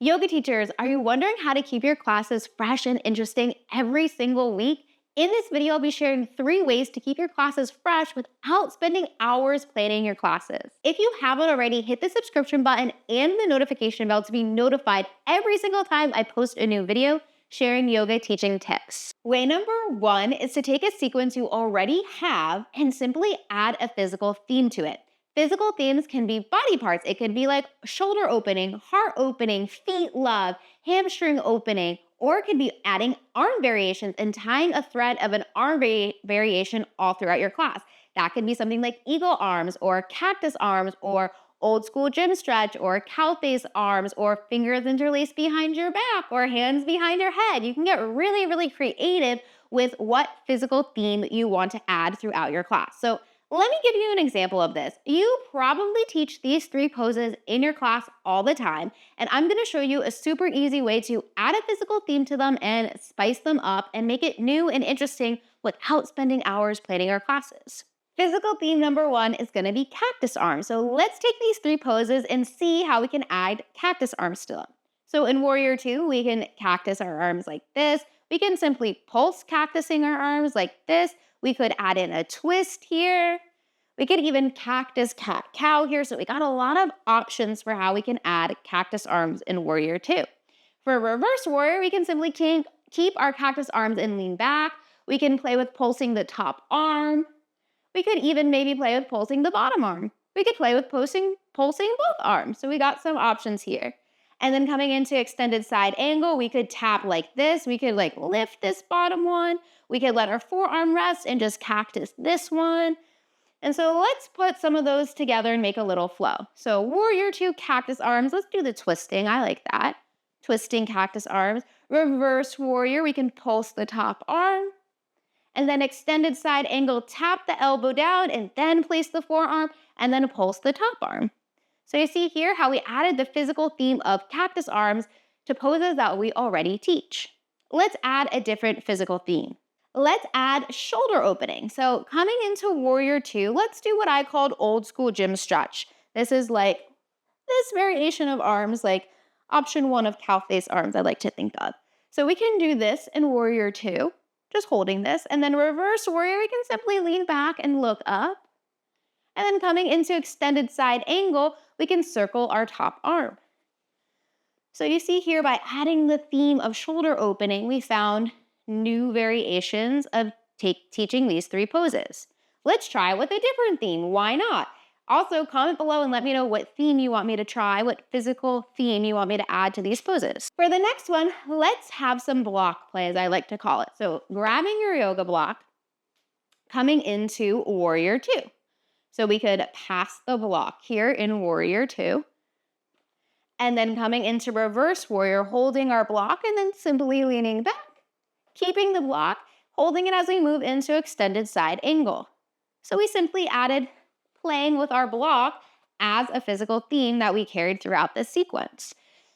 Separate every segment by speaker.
Speaker 1: Yoga teachers, are you wondering how to keep your classes fresh and interesting every single week? In this video, I'll be sharing 3 ways to keep your classes fresh without spending hours planning your classes. If you haven't already, hit the subscription button and the notification bell to be notified every single time I post a new video sharing yoga teaching tips. Way number 1 is to take a sequence you already have and simply add a physical theme to it. Physical themes can be body parts. It could be like shoulder opening, heart opening, feet love, hamstring opening, or it could be adding arm variations and tying a thread of an arm variation all throughout your class. That could be something like eagle arms or cactus arms or old school gym stretch or cow face arms or fingers interlaced behind your back or hands behind your head. You can get really, really creative with what physical theme you want to add throughout your class. So let me give you an example of this. You probably teach these 3 poses in your class all the time, and I'm gonna show you a super easy way to add a physical theme to them and spice them up and make it new and interesting without spending hours planning our classes. Physical theme number 1 is gonna be cactus arms. So let's take these 3 poses and see how we can add cactus arms to them. So in Warrior 2, we can cactus our arms like this. We can simply pulse cactusing our arms like this. We could add in a twist here. We could even cactus cat cow here. So we got a lot of options for how we can add cactus arms in Warrior 2. For Reverse Warrior, we can simply keep our cactus arms and lean back. We can play with pulsing the top arm. We could even maybe play with pulsing the bottom arm. We could play with pulsing both arms. So we got some options here. And then coming into extended side angle, we could tap like this. We could like lift this bottom one. We could let our forearm rest and just cactus this one. And so let's put some of those together and make a little flow. So Warrior 2 cactus arms. Let's do the twisting. I like that. Twisting cactus arms. Reverse Warrior, we can pulse the top arm. And then extended side angle, tap the elbow down and then place the forearm and then pulse the top arm. So you see here how we added the physical theme of cactus arms to poses that we already teach. Let's add a different physical theme. Let's add shoulder opening. So coming into Warrior 2, let's do what I called old school gym stretch. This is like this variation of arms, like option 1 of cow face arms I like to think of. So we can do this in Warrior 2, just holding this, and then Reverse Warrior, we can simply lean back and look up. And then coming into extended side angle, we can circle our top arm. So you see here by adding the theme of shoulder opening, we found new variations of teaching these 3 poses. Let's try with a different theme. Why not? Also, comment below and let me know what theme you want me to try, what physical theme you want me to add to these poses. For the next one, let's have some block play, as I like to call it. So grabbing your yoga block, coming into Warrior 2. So we could pass the block here in Warrior 2. And then coming into Reverse Warrior, holding our block and then simply leaning back. Keeping the block, holding it as we move into extended side angle. So we simply added playing with our block as a physical theme that we carried throughout this sequence.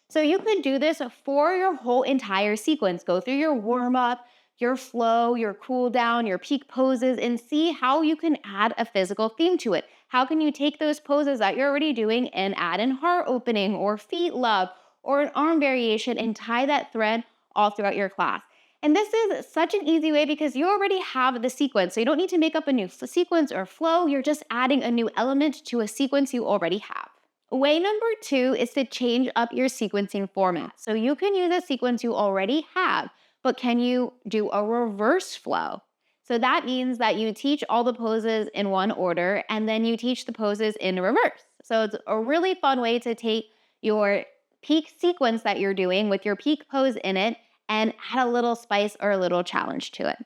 Speaker 1: So you could do this for your whole entire sequence. Go through your warm-up, your flow, your cool down, your peak poses, and see how you can add a physical theme to it. How can you take those poses that you're already doing and add in heart opening or feet love or an arm variation and tie that thread all throughout your class. And this is such an easy way because you already have the sequence. So you don't need to make up a new sequence or flow. You're just adding a new element to a sequence you already have. Way number 2 is to change up your sequencing format. So you can use a sequence you already have, but can you do a reverse flow? So that means that you teach all the poses in one order and then you teach the poses in reverse. So it's a really fun way to take your peak sequence that you're doing with your peak pose in it and add a little spice or a little challenge to it.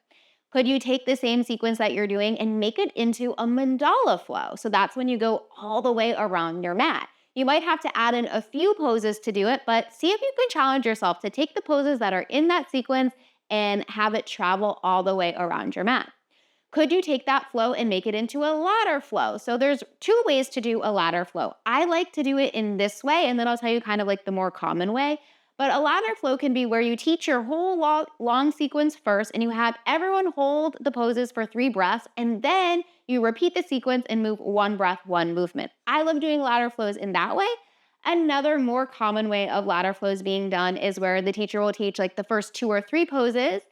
Speaker 1: Could you take the same sequence that you're doing and make it into a mandala flow? So that's when you go all the way around your mat. You might have to add in a few poses to do it, but see if you can challenge yourself to take the poses that are in that sequence and have it travel all the way around your mat. Could you take that flow and make it into a ladder flow? So there's 2 ways to do a ladder flow. I like to do it in this way, and then I'll tell you kind of like the more common way. But a ladder flow can be where you teach your whole long sequence first and you have everyone hold the poses for 3 breaths and then you repeat the sequence and move 1 breath, 1 movement. I love doing ladder flows in that way. Another more common way of ladder flows being done is where the teacher will teach like the first 2 or 3 poses,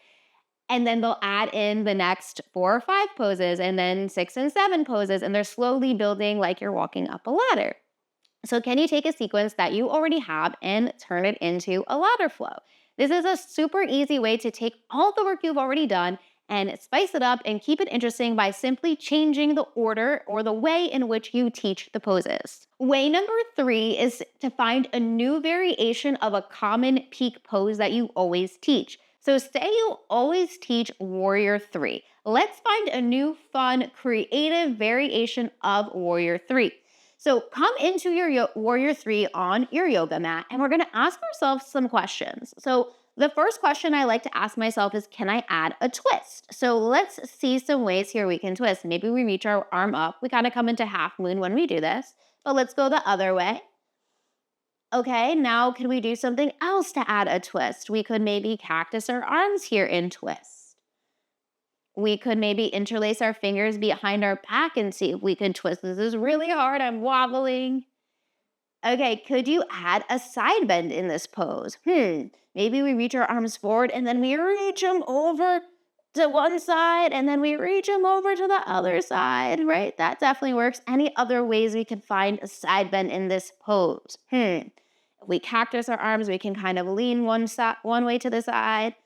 Speaker 1: and then they'll add in the next 4 or 5 poses, and then 6 and 7 poses, and they're slowly building like you're walking up a ladder. So can you take a sequence that you already have and turn it into a ladder flow? This is a super easy way to take all the work you've already done and spice it up and keep it interesting by simply changing the order or the way in which you teach the poses. Way number 3 is to find a new variation of a common peak pose that you always teach. So say you always teach Warrior 3. Let's find a new, fun, creative variation of Warrior 3. So come into your Warrior 3 on your yoga mat, and we're gonna ask ourselves some questions. So the first question I like to ask myself is, can I add a twist? So let's see some ways here we can twist. Maybe we reach our arm up. We kind of come into half moon when we do this, but let's go the other way. Okay, now can we do something else to add a twist? We could maybe cactus our arms here in twist. We could maybe interlace our fingers behind our back and see if we can twist. This is really hard, I'm wobbling. Okay, could you add a side bend in this pose? Maybe we reach our arms forward and then we reach them over to one side and then we reach them over to the other side, right? That definitely works. Any other ways we can find a side bend in this pose? If we cactus our arms, we can kind of lean one way to the side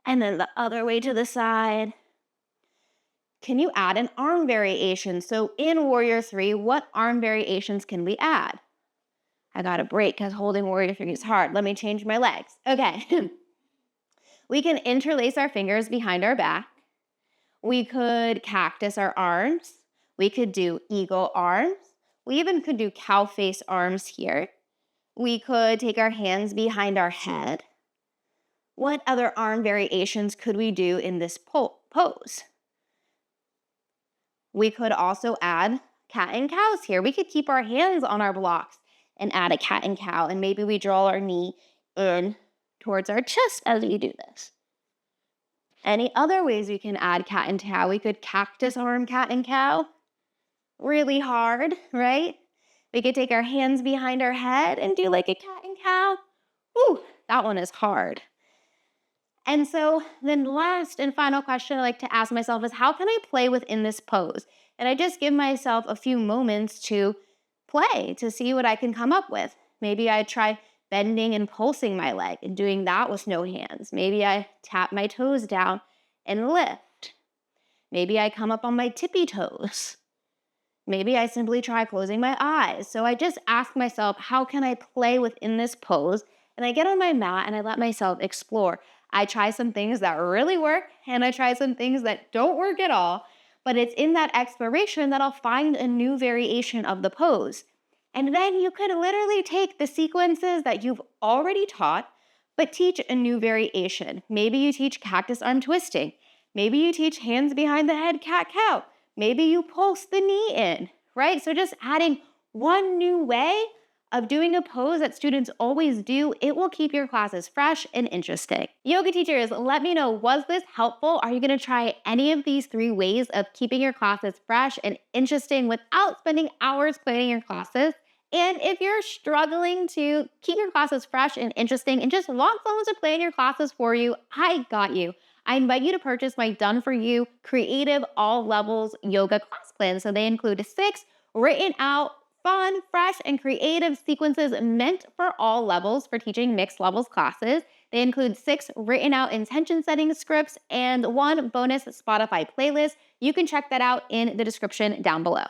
Speaker 1: and then the other way to the side. Can you add an arm variation? So in Warrior 3, what arm variations can we add? I got a break because holding Warrior 3 is hard. Let me change my legs. Okay. We can interlace our fingers behind our back. We could cactus our arms. We could do eagle arms. We even could do cow face arms here. We could take our hands behind our head. What other arm variations could we do in this pose? We could also add cat and cows here. We could keep our hands on our blocks and add a cat and cow, and maybe we draw our knee in towards our chest as we do this. Any other ways we can add cat and cow? We could cactus arm cat and cow. Really hard, right? We could take our hands behind our head and do like a cat and cow. Ooh, that one is hard. And so then last and final question I like to ask myself is, how can I play within this pose? And I just give myself a few moments to play, to see what I can come up with. Maybe I try bending and pulsing my leg and doing that with no hands. Maybe I tap my toes down and lift. Maybe I come up on my tippy toes. Maybe I simply try closing my eyes. So I just ask myself, how can I play within this pose? And I get on my mat and I let myself explore. I try some things that really work and I try some things that don't work at all. But it's in that exploration that I'll find a new variation of the pose. And then you could literally take the sequences that you've already taught, but teach a new variation. Maybe you teach cactus arm twisting. Maybe you teach hands behind the head cat cow. Maybe you pulse the knee in, right? So just adding one new way of doing a pose that students always do, it will keep your classes fresh and interesting. Yoga teachers, let me know, was this helpful? Are you gonna try any of these 3 ways of keeping your classes fresh and interesting without spending hours planning your classes? And if you're struggling to keep your classes fresh and interesting and just want someone to plan your classes for you, I got you. I invite you to purchase my Done For You Creative All Levels Yoga class plan. So they include 6 written out, fun, fresh, and creative sequences meant for all levels for teaching mixed levels classes. They include 6 written out intention setting scripts and 1 bonus Spotify playlist. You can check that out in the description down below.